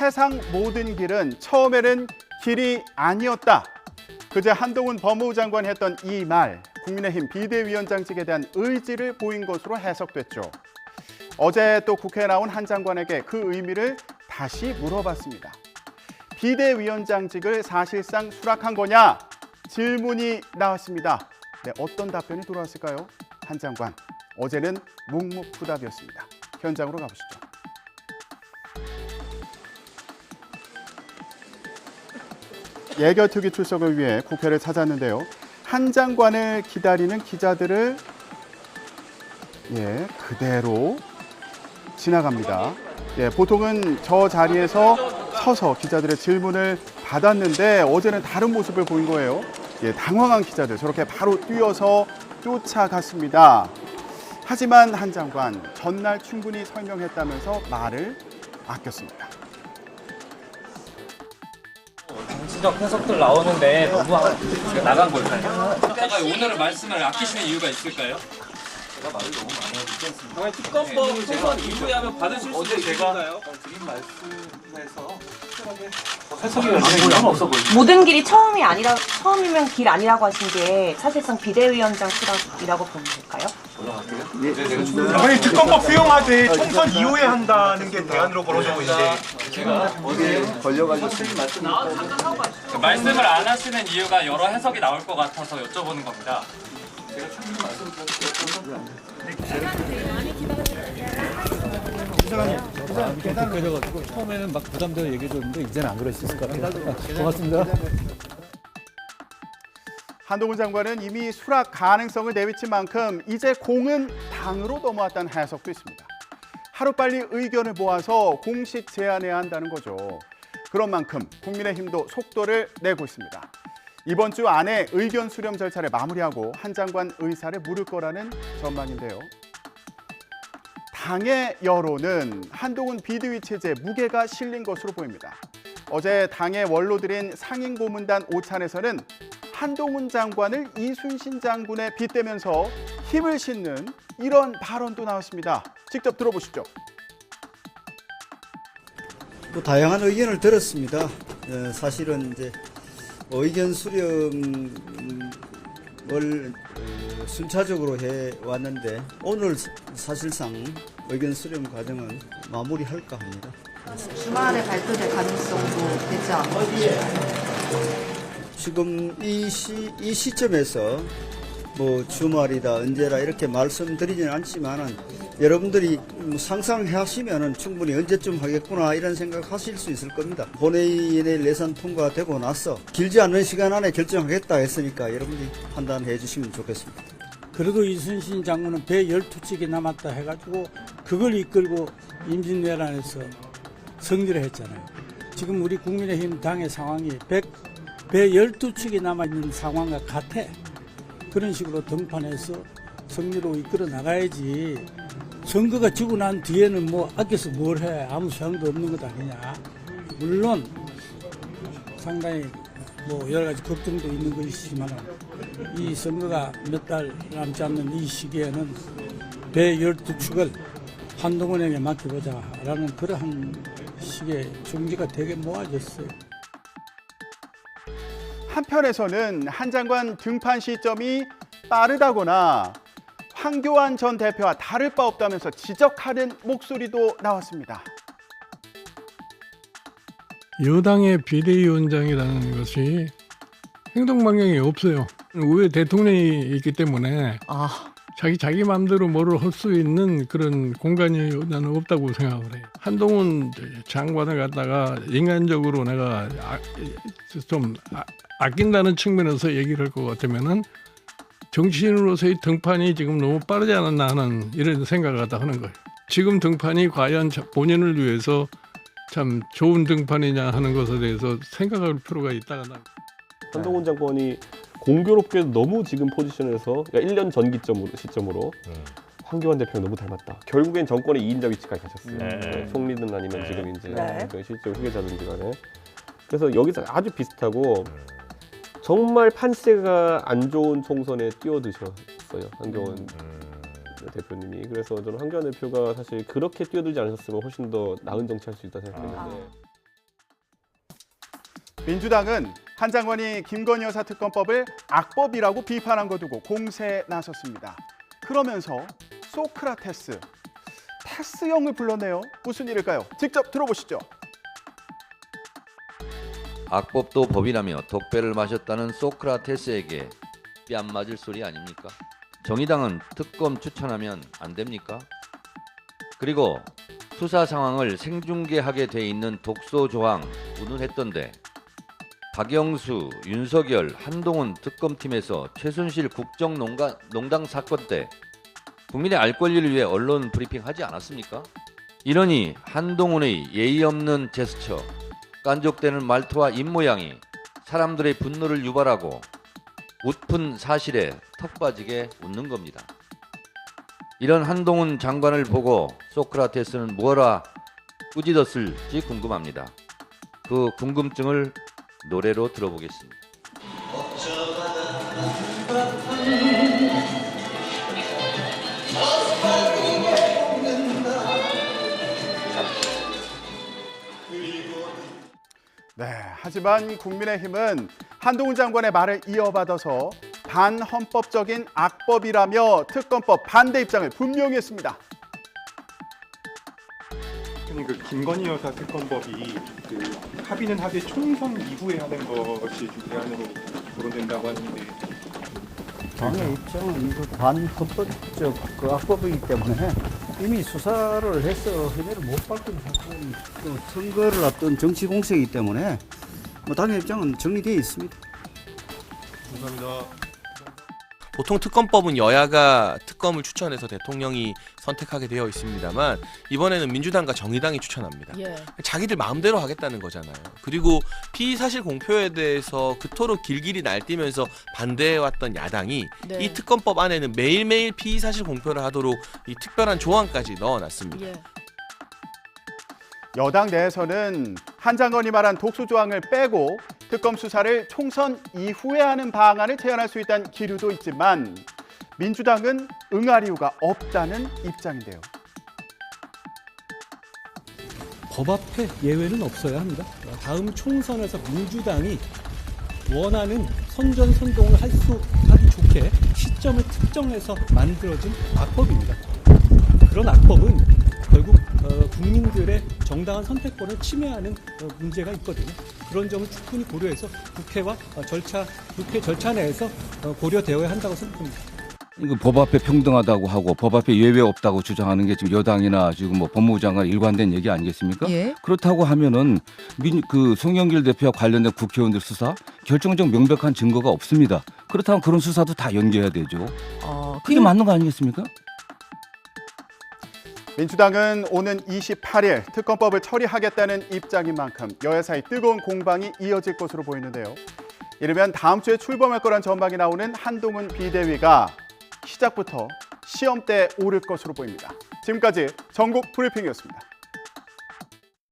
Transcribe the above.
세상 모든 길은 처음에는 길이 아니었다. 그제 한동훈 법무부 장관이 했던 이 말, 국민의힘 비대위원장직에 대한 의지를 보인 것으로 해석됐죠. 어제 또 국회에 나온 한 장관에게 그 의미를 다시 물어봤습니다. 비대위원장직을 사실상 수락한 거냐? 질문이 나왔습니다. 네, 어떤 답변이 돌아왔을까요? 한 장관, 어제는 묵묵부답이었습니다. 현장으로 가보시죠. 예결특위 출석을 위해 국회를 찾았는데요. 한 장관을 기다리는 기자들을 그대로 지나갑니다. 보통은 저 자리에서 서서 기자들의 질문을 받았는데 어제는 다른 모습을 보인 거예요. 당황한 기자들 저렇게 바로 뛰어서 쫓아갔습니다. 하지만 한 장관 전날 충분히 설명했다면서 말을 아꼈습니다. 정치적 해석들 나오는데 너무 제가 나간 걸까요? 이따가 오늘은 말씀을 아끼시는 이유가 있을까요? 제가 말을 너무 많이 하지 않습니까? 특검법 소선 이후에 하면 받으실 수 있을까요? 드린 말씀에서 특별하게 해석이 안 없어 보이죠. 모든 길이 처음이면 길 아니라고 하신 게 사실상 비대위원장 수락이라고 보면 될까요? 아니 특검법 수용하되 총선 이후에 한다는 게 대안으로 벌어지고 있는데 제가 어디에 걸려가지고 말씀을 안 하시는 이유가 여러 해석이 나올 것 같아서 여쭤보는 겁니다. 급해져가지고 처음에는 막 부담되어 얘기해줬는데 이제는 안 그럴 수 있을 것 같아요. 고맙습니다. 한동훈 장관은 이미 수락 가능성을 내비친 만큼 이제 공은 당으로 넘어왔다는 해석도 있습니다. 하루빨리 의견을 모아서 공식 제안해야 한다는 거죠. 그런 만큼 국민의힘도 속도를 내고 있습니다. 이번 주 안에 의견 수렴 절차를 마무리하고 한 장관 의사를 물을 거라는 전망인데요. 당의 여론은 한동훈 비대위 체제에 무게가 실린 것으로 보입니다. 어제 당의 원로들인 상임고문단 오찬에서는 한동훈 장관을 이순신 장군에 빗대면서 힘을 싣는 이런 발언도 나왔습니다. 직접 들어보시죠. 다양한 의견을 들었습니다. 사실은 이제 의견 수렴을 순차적으로 해 왔는데 오늘 사실상 의견 수렴 과정은 마무리할까 합니다. 주말에 발표될 가능성도 되지 않나요? 지금 이 시점에서 뭐 주말이다 언제라 이렇게 말씀드리지는 않지만은 여러분들이 상상하시면은 충분히 언제쯤 하겠구나 이런 생각하실 수 있을 겁니다. 본회의에 내일 예산 통과되고 나서 길지 않은 시간 안에 결정하겠다 했으니까 여러분들이 판단해 주시면 좋겠습니다. 그래도 이순신 장군은 배 12척이 남았다 해가지고 그걸 이끌고 임진왜란에서 승리를 했잖아요. 지금 우리 국민의힘 당의 상황이 배 12척이 남아있는 상황과 같아. 그런 식으로 등판해서 승리로 이끌어 나가야지. 선거가 지고 난 뒤에는 뭐 아껴서 뭘 해. 아무 소용도 없는 것 아니냐. 물론 상당히 뭐 여러 가지 걱정도 있는 것이지만 이 선거가 몇 달 남지 않는 이 시기에는 배 12척을 한동훈에게 맡겨보자라는 그러한 식의 중지가 되게 모아졌어요. 한편에서는 한 장관 등판 시점이 빠르다거나 황교안 전 대표와 다를 바 없다면서 지적하는 목소리도 나왔습니다. 여당의 비대위원장이라는 것이 행동 방향이 없어요. 왜 대통령이 있기 때문에 자기 마음대로 뭐를 할 수 있는 그런 공간이 나는 없다고 생각을 해요. 한동훈 장관을 갖다가 인간적으로 내가 좀 아낀다는 측면에서 얘기를 할 것 같으면은 정치인으로서의 등판이 지금 너무 빠르지 않았나 하는 이런 생각을 갖다 하는 거예요. 지금 등판이 과연 본인을 위해서 참 좋은 등판이냐 하는 것에 대해서 생각할 필요가 있다가 한동훈 장관이 공교롭게 너무 지금 포지션에서 그러니까 1년 전 시점으로 황교안 대표가 너무 닮았다. 결국엔 정권의 2인자 위치까지 가셨어요. 총리든 아니면 지금 이제 실제 후계자든지 간에. 그래서 여기서 아주 비슷하고 정말 판세가 안 좋은 총선에 뛰어드셨어요. 황교안 대표님이. 그래서 저는 황교안 대표가 사실 그렇게 뛰어들지 않으셨으면 훨씬 더 나은 정치할 수 있다 생각했는데 민주당은 한 장관이 김건희 여사 특검법을 악법이라고 비판한 거 두고 공세에 나섰습니다. 그러면서 소크라테스, 테스형을 불렀네요. 무슨 일일까요? 직접 들어보시죠. 악법도 법이라며 독배를 마셨다는 소크라테스에게 뺨 맞을 소리 아닙니까? 정의당은 특검 추천하면 안 됩니까? 그리고 수사 상황을 생중계하게 돼 있는 독소 조항 운운했던데 박영수, 윤석열, 한동훈 특검팀에서 최순실 국정농단 사건 때 국민의 알 권리를 위해 언론 브리핑 하지 않았습니까? 이러니 한동훈의 예의 없는 제스처, 깐족대는 말투와 입모양이 사람들의 분노를 유발하고 웃픈 사실에 턱 빠지게 웃는 겁니다. 이런 한동훈 장관을 보고 소크라테스는 뭐라 꾸짖었을지 궁금합니다. 그 궁금증을 노래로 들어보겠습니다. 네, 하지만 국민의힘은 한동훈 장관의 말을 이어받아서 반헌법적인 악법이라며 특검법 반대 입장을 분명히 했습니다. 그 김건희 여사 특검법이 합의는 하되 총선 이후에 하는 것이 대안으로 거론된다고 하는데 당의 입장은 그 반헌법적 그 악법이기 때문에 이미 수사를 해서 혐의를 못 받은 사건, 또 선거를 앞둔 정치 공세이기 때문에 당의 입장은 정리되어 있습니다. 감사합니다. 보통 특검법은 여야가 특검을 추천해서 대통령이 선택하게 되어 있습니다만 이번에는 민주당과 정의당이 추천합니다. 자기들 마음대로 하겠다는 거잖아요. 그리고 피의 사실 공표에 대해서 그토록 길길이 날뛰면서 반대해왔던 야당이 이 특검법 안에는 매일매일 피의 사실 공표를 하도록 이 특별한 조항까지 넣어놨습니다. 여당 내에서는 한 장관이 말한 독소 조항을 빼고 특검 수사를 총선 이후에 하는 방안을 제안할 수 있다는 기류도 있지만 민주당은 응할 이유가 없다는 입장인데요. 법 앞에 예외는 없어야 합니다. 다음 총선에서 민주당이 원하는 선전선동을 하기 좋게 시점을 특정해서 만들어진 악법입니다. 그런 악법은 결국 국민들의 정당한 선택권을 침해하는 문제가 있거든요. 그런 점을 충분히 고려해서 국회와 국회 절차 내에서 고려되어야 한다고 생각합니다. 이거 법 앞에 평등하다고 하고 법 앞에 예외 없다고 주장하는 게 지금 여당이나 지금 뭐 법무부 장관 일관된 얘기 아니겠습니까? 그렇다고 하면은 송영길 대표와 관련된 국회의원들 수사 결정적 명백한 증거가 없습니다. 그렇다면 그런 수사도 다 연기해야 되죠. 그게 맞는 거 아니겠습니까? 민주당은 오는 28일 특검법을 처리하겠다는 입장인 만큼 여야 사이 뜨거운 공방이 이어질 것으로 보이는데요. 이르면 다음 주에 출범할 거란 전망이 나오는 한동훈 비대위가 시작부터 시험대에 오를 것으로 보입니다. 지금까지 전국 브리핑이었습니다.